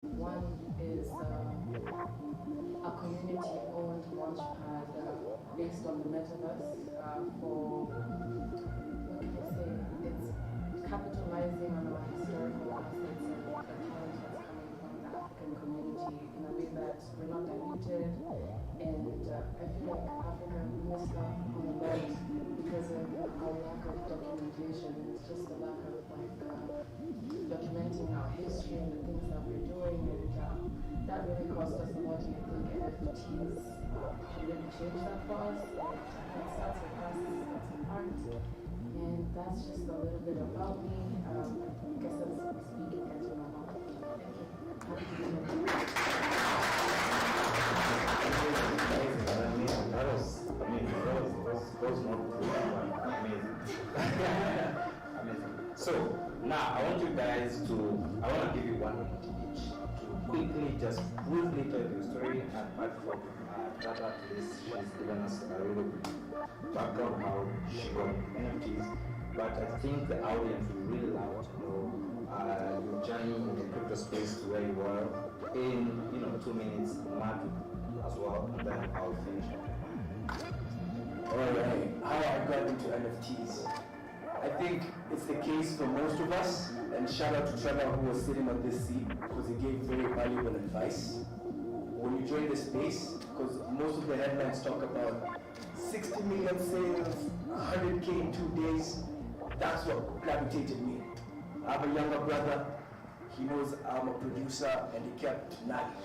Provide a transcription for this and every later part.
One is a community-owned launchpad based on the metaverse for, what can I say, it's capitalizing on our historical assets and the talent that's coming from the African community in a way that we're not diluted. And I feel like Africa missed out on a lot because of our lack of documentation. It's just a lack of documenting our history and the things that we're doing, and that really cost us a lot. And I think NFTs can really change that for us. It starts with us, it's an art, and that's just a little bit about me. I guess that's speaking into my mouth. Thank you. Happy to be here. That was not amazing. Amazing. So now I want you guys to, I want to give you 1 minute each to quickly, just briefly tell your story, and apart from that, at least she's given us a really good background how she got NFTs. But I think the audience will really love to know your journey in the crypto space to where you were in 2 minutes, Mark as well, and then I'll finish it. Alright, how I got into NFTs. I think it's the case for most of us, and shout out to Trevor who was sitting on this seat because he gave very valuable advice. When you join the space, because most of the headlines talk about 60 million sales, 100K in 2 days, that's what gravitated me. I have a younger brother, he knows I'm a producer, and he kept nagging.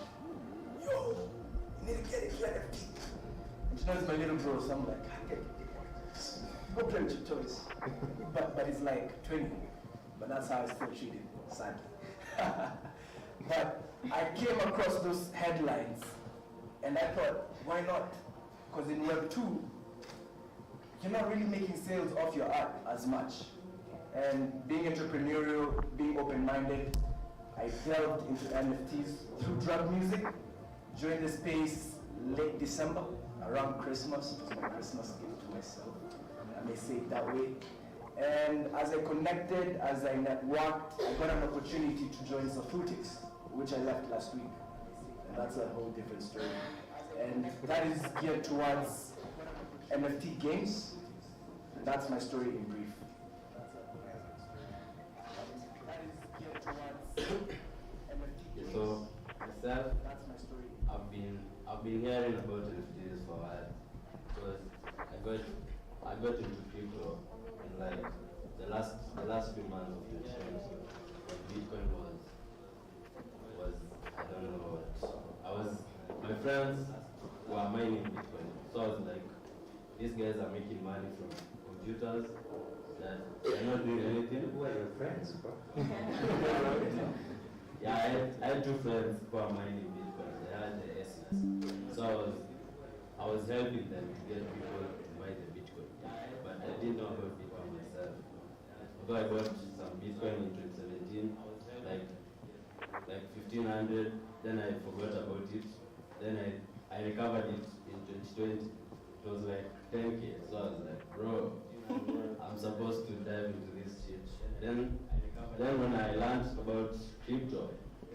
Yo, you need to get into NFT. And he knows my little bro, so I'm like, go play with your toys. But it's like 20. But that's how I still treat it, sadly. But I came across those headlines and I thought, why not? Because in Web 2, you're not really making sales off your art as much. And being entrepreneurial, being open-minded, I delved into NFTs through drug music. Joined the space late December, around Christmas. It was my Christmas gift to myself. I may say it that way. And as I connected, as I networked, I got an opportunity to join Safutix, which I left last week. And that's a whole different story. And that is geared towards NFT games. And that's my story in brief. That is geared towards NFT games. So myself, That's my story. I've been hearing about NFTs for a while because I got into crypto in like the last few months of 2020 when Bitcoin was I don't know what. My friends were mining Bitcoin, so I was like, these guys are making money from computers that they're not doing anything. Who are your friends, bro? Yeah, I had 2 friends who are mining Bitcoin. They had the S's. So I was helping them to get people to buy the Bitcoin. But I didn't know about Bitcoin myself. Although I bought some Bitcoin in 2017, like 1500, then I forgot about it. Then I recovered it in 2020. It was like 10K. So I was like, bro, I'm supposed to dive into this shit. Then when I learned about crypto,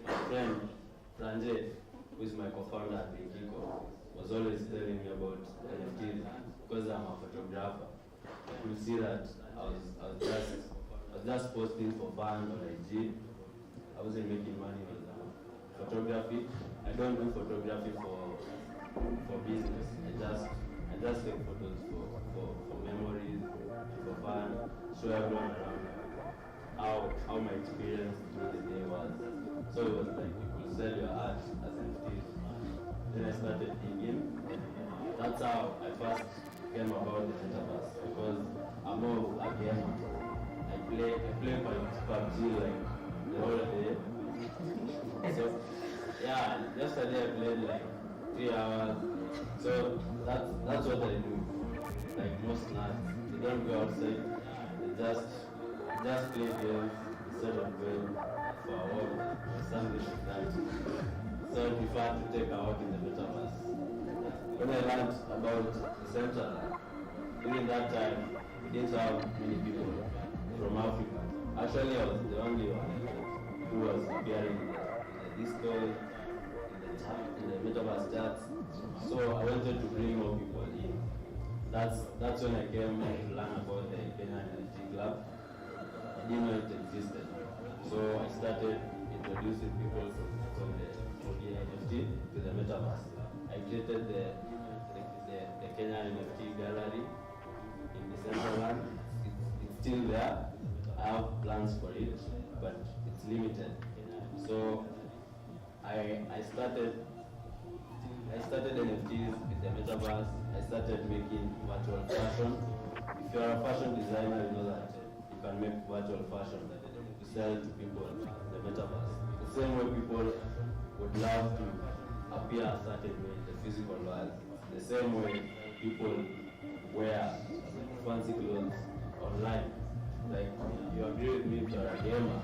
my friend Franje, who is my co-founder at Kiko, was always telling me about NFTs because I'm a photographer. You could see that I was just posting for fun on IG. I wasn't making money with photography. I don't do photography for business. I just take photos for memories, for fun, show everyone around how my experience through the day was. So it was like you could sell your art as NFTs. Then I started digging. That's how I first came about the metaverse because I'm more of a gamer. I play PUBG like the whole day. So yeah, yesterday I played like 3 hours. So that's what I do. Like most nerds, they don't go outside. They just play games instead of going for a walk or something like that. So I prefer to take a walk in the metaverse. When I learned about the center, during that time, we didn't have many people from Africa. Actually, I was the only one who was appearing in the Discord, in the metaverse chats. So I wanted to bring more people in. That's when I came to learn about the Kenyan NFT Club. I didn't know it existed. So I started introducing people from the Mbogi NFT to the metaverse. I created the Kenyan NFT gallery in the central land. It's still there. I have plans for it, but it's limited. So I started NFTs with the metaverse. I started making virtual fashion. If you are a fashion designer, you know that you can make virtual fashion to sell to people in the metaverse. The same way people would love to appear a certain way in the physical world. The same way people wear fancy clothes online. Like, you agree with me, if you're a gamer,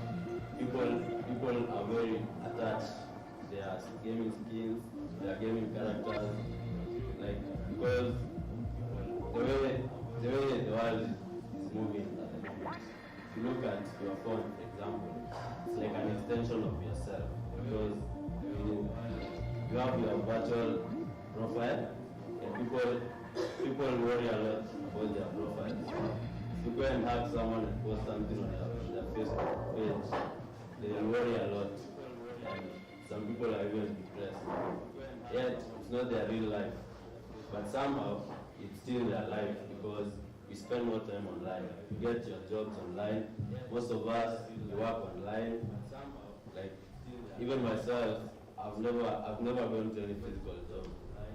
people are very attached to their gaming skills, their gaming characters, like, because the way the world is moving at the moment. If you look at your phone, for example, it's like an extension of yourself, because you have your virtual profile, and people worry a lot about their profile. If you go and hug someone and post something on their Facebook page, they will worry a lot, and some people are even depressed. Yet it's not their real life, but somehow it's still their life, because we spend more time online. You get your jobs online. Most of us, we work online. Like, even myself, I've never gone to any physical job.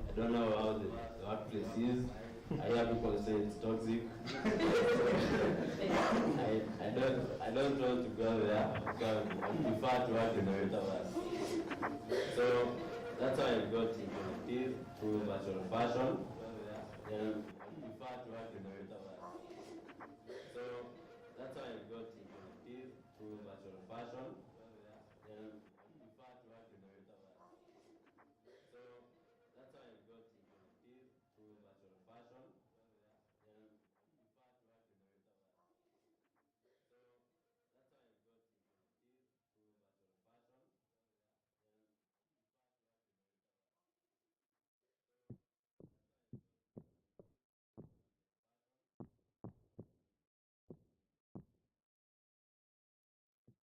I don't know how the workplace is. I hear people say it's toxic. I don't want to go there, because I prefer to work in the metaverse. So that's how I got into NFTs through virtual fashion. Then I prefer to work in the metaverse. So that's how I got into NFTs through virtual fashion. Then I prefer to work in the metaverse. So that's how I got into NFTs through virtual fashion. Then I prefer to work in the metaverse. So that's how I got into NFTs through virtual fashion. Then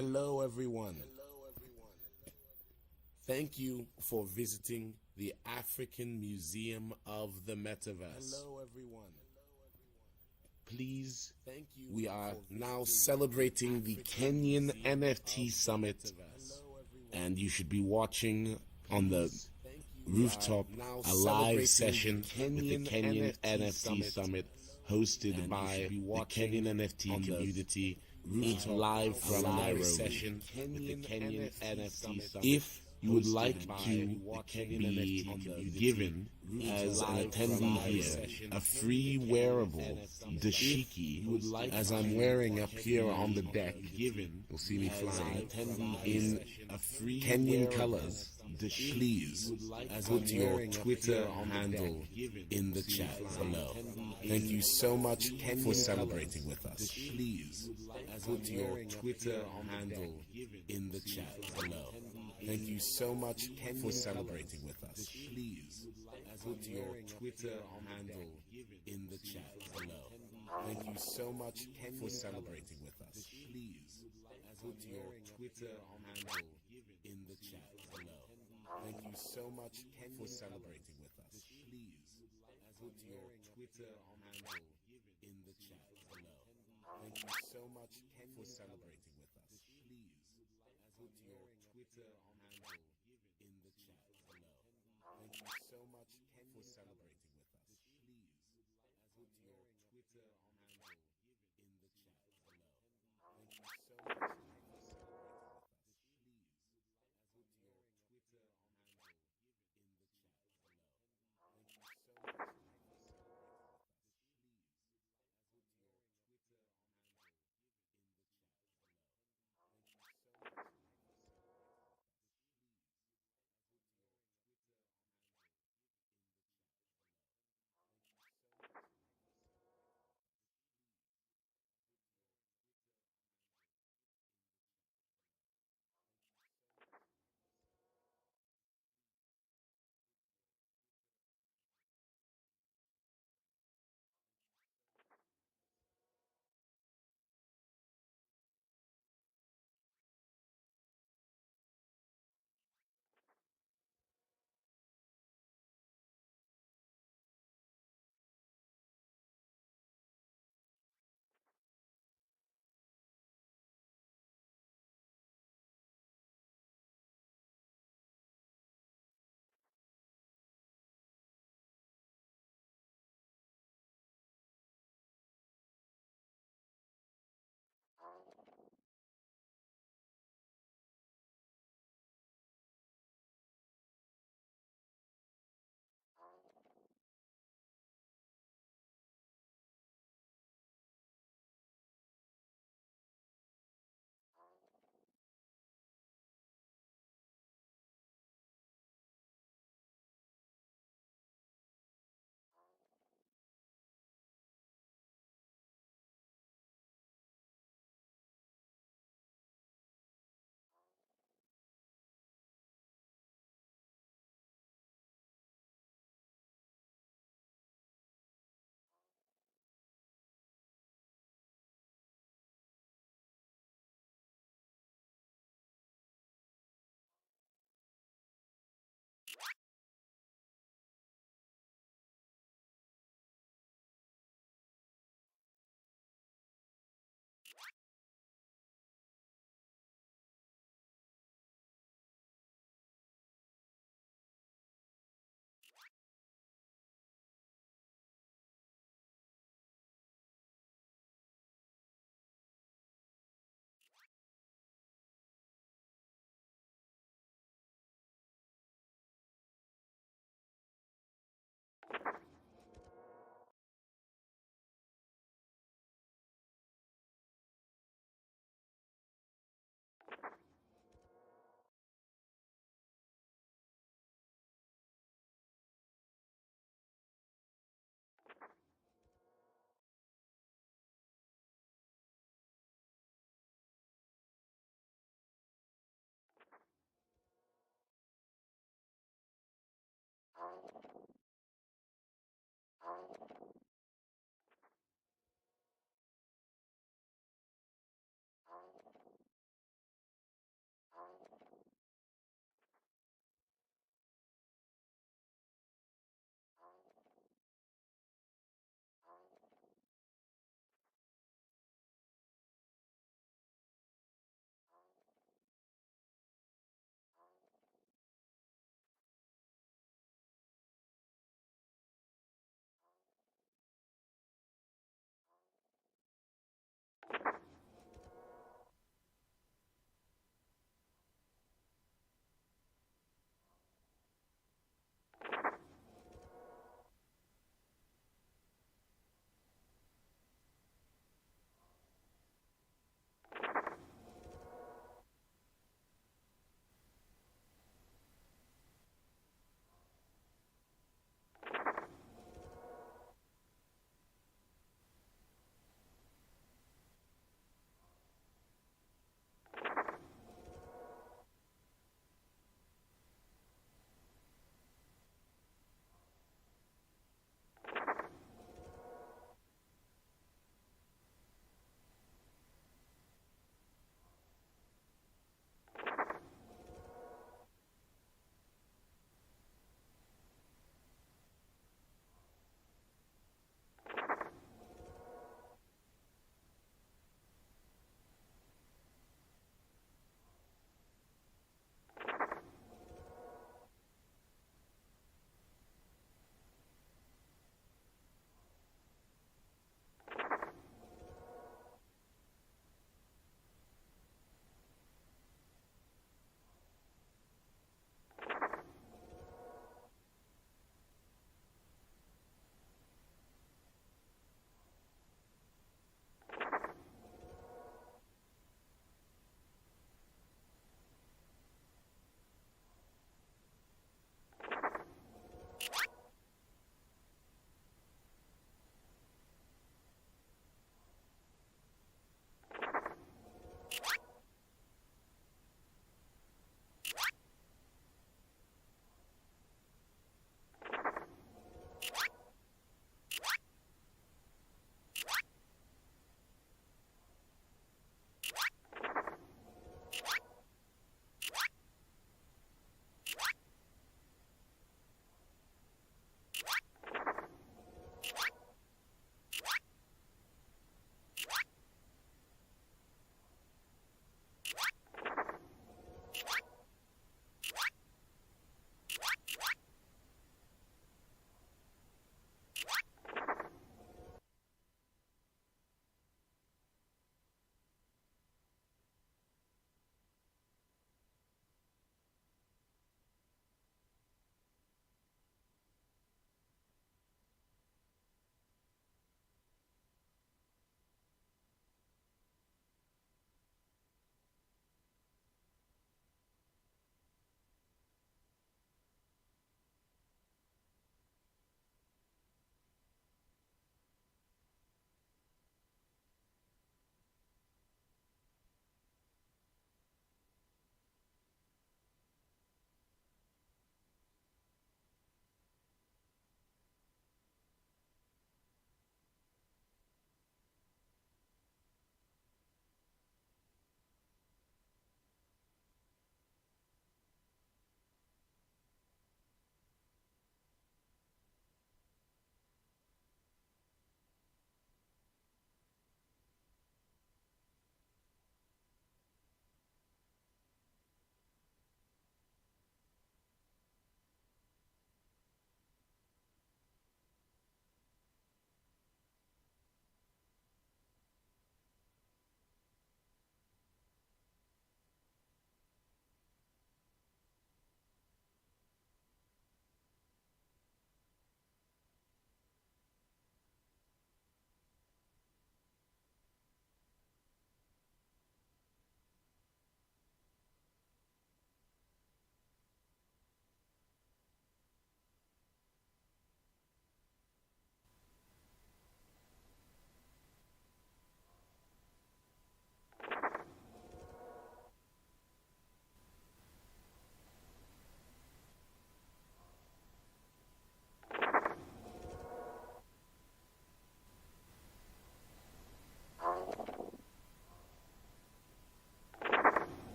Hello, everyone. Thank you for visiting the African Museum of the Metaverse. Hello, everyone. Please, we are now celebrating the Kenyan NFT Summit, and you should be watching on the rooftop a live session with the Kenyan NFT Summit hosted by the Kenyan NFT community live from Nairobi. Session with the Kenyan NFT Summit. If you would like to be given as an attendee here a free wearable dashiki, as I'm wearing up here on the deck, you'll see me flying in Kenyan colors. Please put your Twitter handle in the chat below. Thank you so much for celebrating with us. Please put your Twitter handle in the chat below. Thank you so much for celebrating with us. Please put your Twitter handle in the chat below. Thank you so much for celebrating with us. Please put your Twitter handle in the chat below. Thank you so much for celebrating with us. Please put your Twitter handle in the chat below. Thank you so much for celebrating with us. Please put your Twitter handle in the chat below. Thank you so much for celebrating with us. Please put your Twitter handle in the chat below. Thank you so much for celebrating with us. Please put your Twitter handle in the chat below. Thank you so much for celebrating with us. Please put your Twitter handle in the chat below. Thank you so much for celebrating with us. Please put your Twitter handle in the chat below.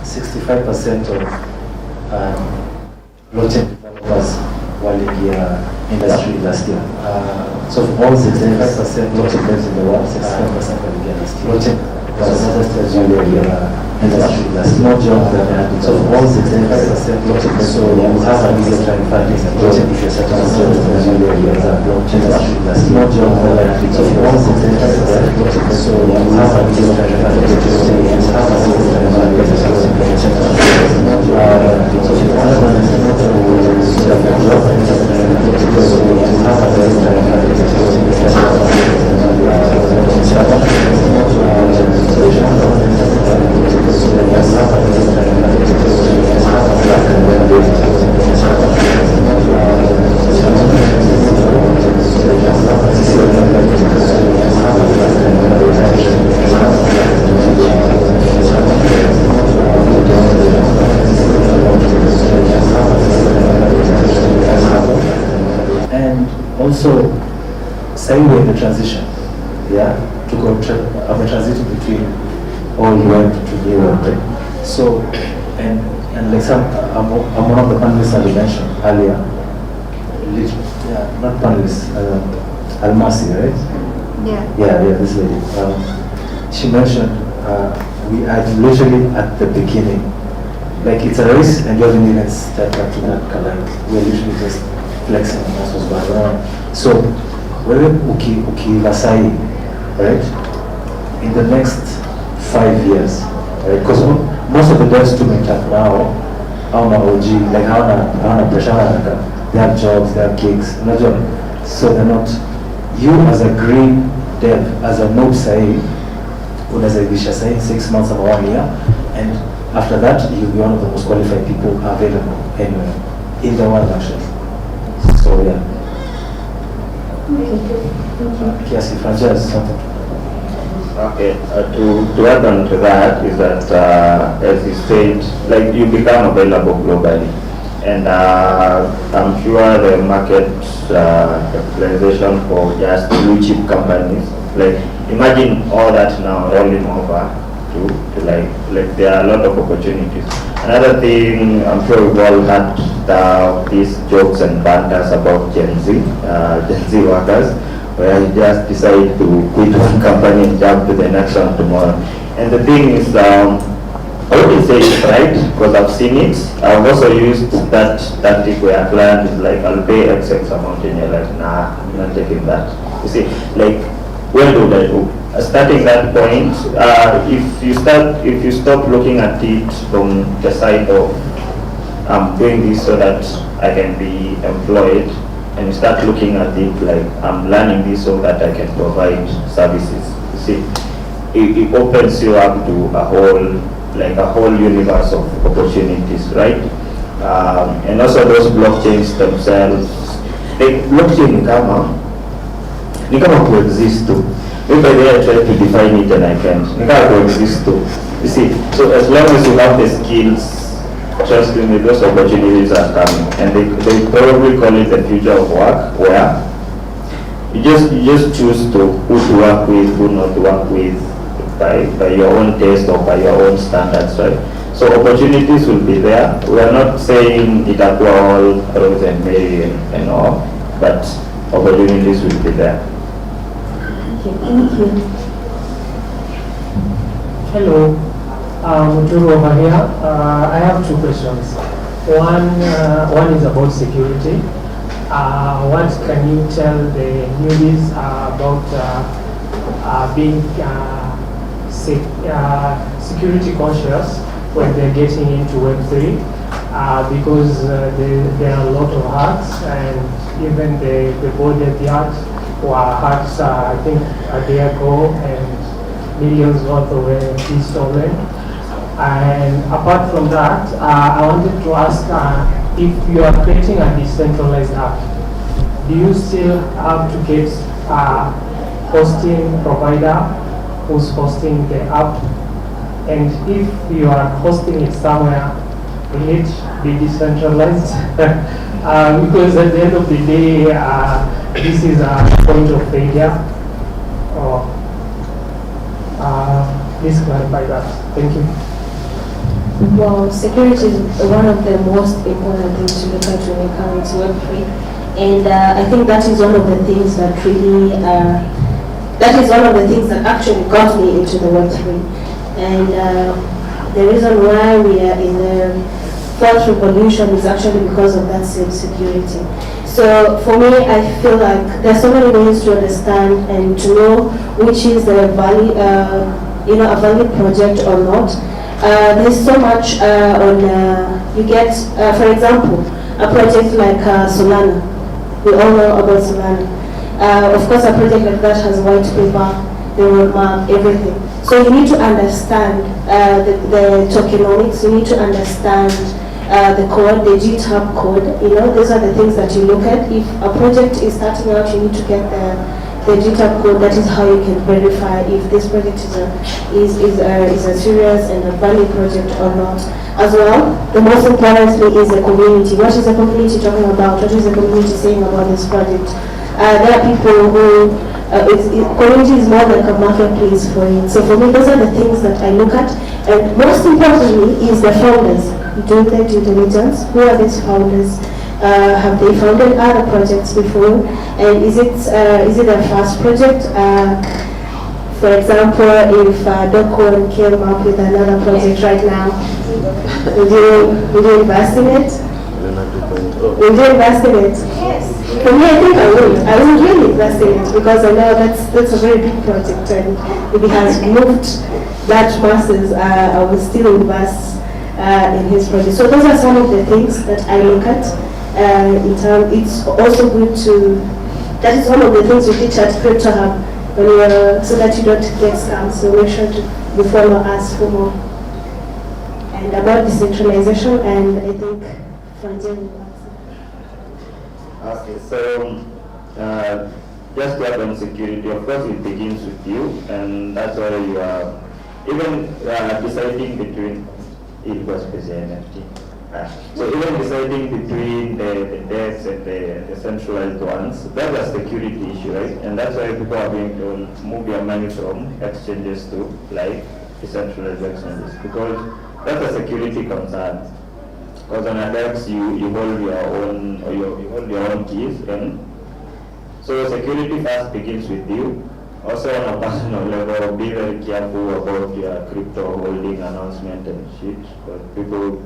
65% of blockchain developers waliingia industry last year. So of all 65% blockchain devs in the world, 65% waliingia last year. Blockchain developers waliingia industry last year. No job that they had. So of all 65% blockchain devs, so you have an easier time finding a blockchain if you're setting up blockchain industry last year. No job that they had. So of all 65% blockchain devs, so you have an easier time finding a blockchain. You have an easier time finding a and also same way the transition, yeah, to go of a transition between old web to new web, right? So, and like some, I'm one of the panelists that you mentioned earlier. Yeah, not panelists, Almasi, right? Yeah, this lady. She mentioned we are literally at the beginning. Like it's a race and you haven't even stepped up to that color. We're literally just flexing and that's what's going on. So, wewe ukivasai, right? In the next 5 years, right? Because most of the devs to make up now, hawana OG, like hawana pressure, they have jobs, they have gigs, so they're not. You as a green dev, as a noob sai, unazaivisha sai 6 months or 1 year, and after that you'll be one of the most qualified people available anywhere in the world actually. So yeah. Kiasi franchise something. Okay, to add on to that is that as you said, like you become available globally, and I'm sure the market capitalization for just blue chip companies, like imagine all that now rolling over to like there are a lot of opportunities. Another thing, I'm sure we've all had these jokes and banters about Gen Z workers, where you just decide to quit one company and jump to the next one tomorrow. And the thing is, I wouldn't say it's right, because I've seen it. I've also used that tactic where a client is like, I'll pay X amount, and you're like, nah, I'm not taking that. You see, like, where do I do? Starting that point, if you stop looking at it from the side of I'm doing this so that I can be employed, and you start looking at it like I'm learning this so that I can provide services. You see, it opens you up to a whole universe of opportunities, right? And also those blockchains themselves, blockchain ni kama coexist too. If I try to define it and I can't, ni kama coexist too. You see, so as long as you have the skills, trust me, those opportunities are coming, and they probably call it the future of work, where you just choose who to work with, who not to work with, by your own taste or by your own standards, right? So opportunities will be there. We are not saying it will all rose and merry and all, but opportunities will be there. Okay, thank you. Hello. Muturu over here. I have two questions. One is about security. What can you tell the newbies about being security conscious when they're getting into Web3? Because there are a lot of hacks, and even the board at the art were hacked, I think, a day ago, and millions worth of NFT stolen. And apart from that, I wanted to ask if you are creating a decentralized app, do you still have to get a hosting provider who's hosting the app? And if you are hosting it somewhere, will it be decentralized? Because at the end of the day, this is a point of failure. Please clarify that. Thank you. Well, security is one of the most important things to look at when you come into Web3. And I think that is one of the things that really, that is one of the things that actually got me into the Web3. And the reason why we are in the fourth revolution is actually because of that same security. So for me, I feel like there's so many ways to understand and to know which is the valid, a valid project or not. There's so much you get, for example, a project like Solana. We all know about Solana. Of course, a project like that has white paper, the roadmap, everything. So you need to understand the tokenomics. You need to understand the code, the GitHub code. Those are the things that you look at. If a project is starting out, you need to get the GitHub code. That is how you can verify if this project is a serious and a valid project or not. As well, the most importantly is the community. What is the community talking about? What is the community saying about this project? There are people who, community is more like a marketplace for it. So for me, those are the things that I look at. And most importantly is the founders. Doing their due diligence. Who are these founders? Have they founded other projects before? And is it a fast project? For example, if Dokon came up with another project right now, would you invest in it? Would you invest in it? Yes. For me, I think I would. I would really invest in it because I know that's a very big project, and if it has moved large masses, I will still invest in his project. So those are some of the things that I look at. It's also good to. That is one of the things we teach at Crypto Hub, so that you don't get scammed. So make sure to follow us for more. And about decentralization, and I think Franzia will answer. Okay, so just to add on security, of course it begins with you, and that's why you are even deciding between NFT. So even deciding between the debts and the centralized ones, that's a security issue, right? And that's why people are going to move their money from exchanges to like decentralized exchanges, because that's a security concern. Because on a DEX you hold your own, or you hold your own keys, and so security first begins with you. Also on a personal level, be very careful about your crypto holding announcement and shit, because people,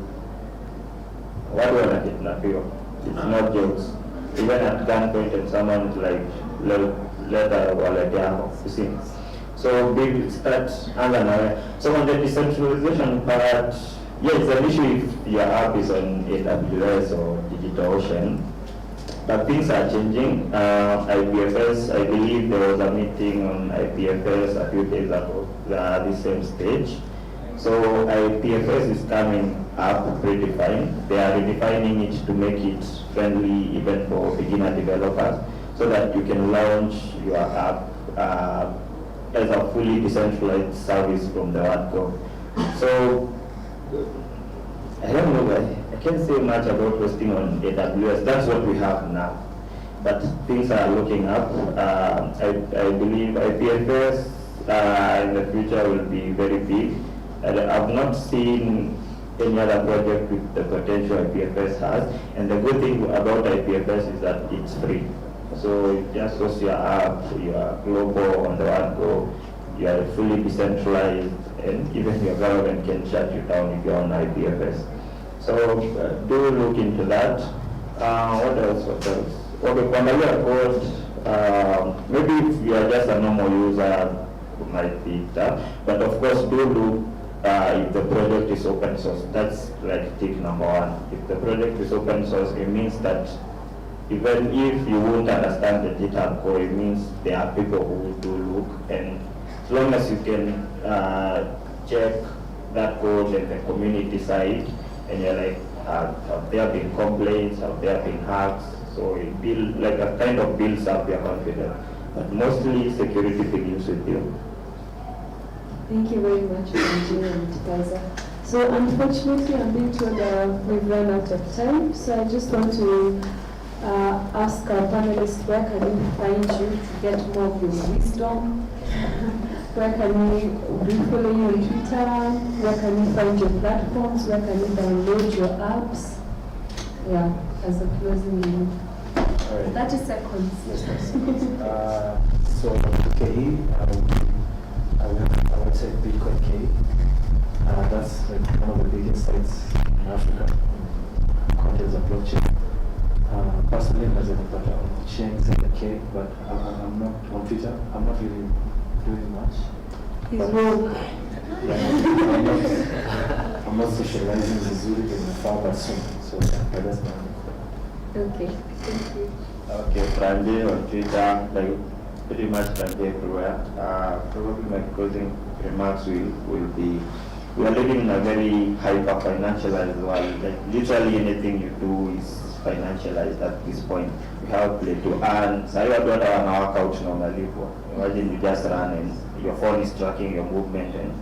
what do you want to kidnap you? It's not jokes. Even at gunpoint and someone like let a wallet down, you see. So big start unaware. So on the decentralization part, yeah, it's an issue if your app is on AWS or DigitalOcean. But things are changing. IPFS, I believe there was a meeting on IPFS a few days ago, the same stage. So IPFS is coming up redefined. They are redefining it to make it friendly even for beginner developers, so that you can launch your app as a fully decentralized service from the word go. So I don't know, I can't say much about hosting on AWS. That's what we have now. But things are looking up. I believe IPFS in the future will be very big. I've not seen any other project with the potential IPFS has. And the good thing about IPFS is that it's free. So you just host your app, you are global on the one go, you are fully decentralized, and even your government can shut you down if you're on IPFS. So do look into that. What else? Okay, kuangalia code, maybe if you are just a normal user, it might be tough. But of course, do look if the project is open source. That's like tick number one. If the project is open source, it means that even if you won't understand the GitHub code, it means there are people who do look, and as long as you can check that code and the community side, and you're like, have there been complaints, have there been hacks? So it builds, like a kind of builds up your confidence. But mostly security begins with you. Thank you very much, Juja and Gaza. So unfortunately, I'm being told we've run out of time. So I just want to ask our panelists, where can we find you to get more of your wisdom Where can we follow you on Twitter? Where can we find your platforms? Where can we download your apps? Yeah, as a closing remark. All right. 30 seconds. Yes, 30 seconds. So KE, I would say Bitcoin KE. That's like one of the biggest sites in Africa. Contains a blockchain. Personally, as a developer on chains and the K, but I'm not on Twitter. I'm not really doing much. He's But- woke. Yeah, I'm not socializing with Zurich in the far but soon. So yeah, that's my Okay, thank you. Okay, Friday on Twitter, like pretty much Friday everywhere. Probably my closing remarks will be, we are living in a very hyper financialized world. Like literally anything you do is financialized at this point. You have play to earn. So I don't want to work out normally. Imagine you just run and your phone is tracking your movement and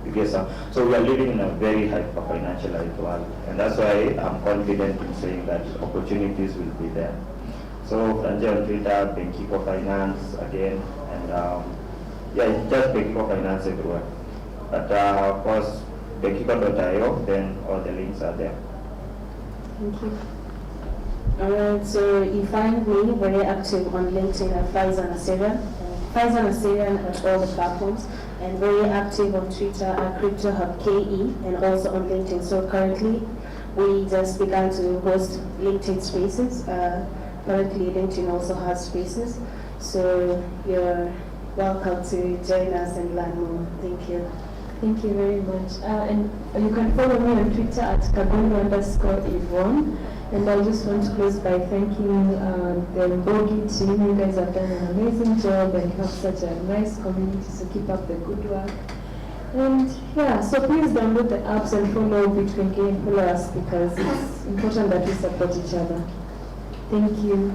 you get some. So we are living in a very hyper financialized world, and that's why I'm confident in saying that opportunities will be there. So Franje on Twitter, Benkiko Finance again, and yeah, just Benkiko Finance everywhere. But of course, Benkiko.io, then all the links are there. Thank you. Alright, so you find me very active on LinkedIn at Faizan Assyrian. Faizan Assyrian at all the platforms, and very active on Twitter at CryptoHubKE, and also on LinkedIn. So currently, we just began to host LinkedIn Spaces. Currently, LinkedIn also has Spaces. So you're welcome to join us and learn more. Thank you. Thank you very much. And you can follow me on Twitter at Kagundu_Yvonne. And I just want to close by thanking the Mbogi team. You guys have done an amazing job and have such a nice community, so keep up the good work. And yeah, so please download the apps and follow Bitcoin Game, follow us, because it's important that we support each other. Thank you.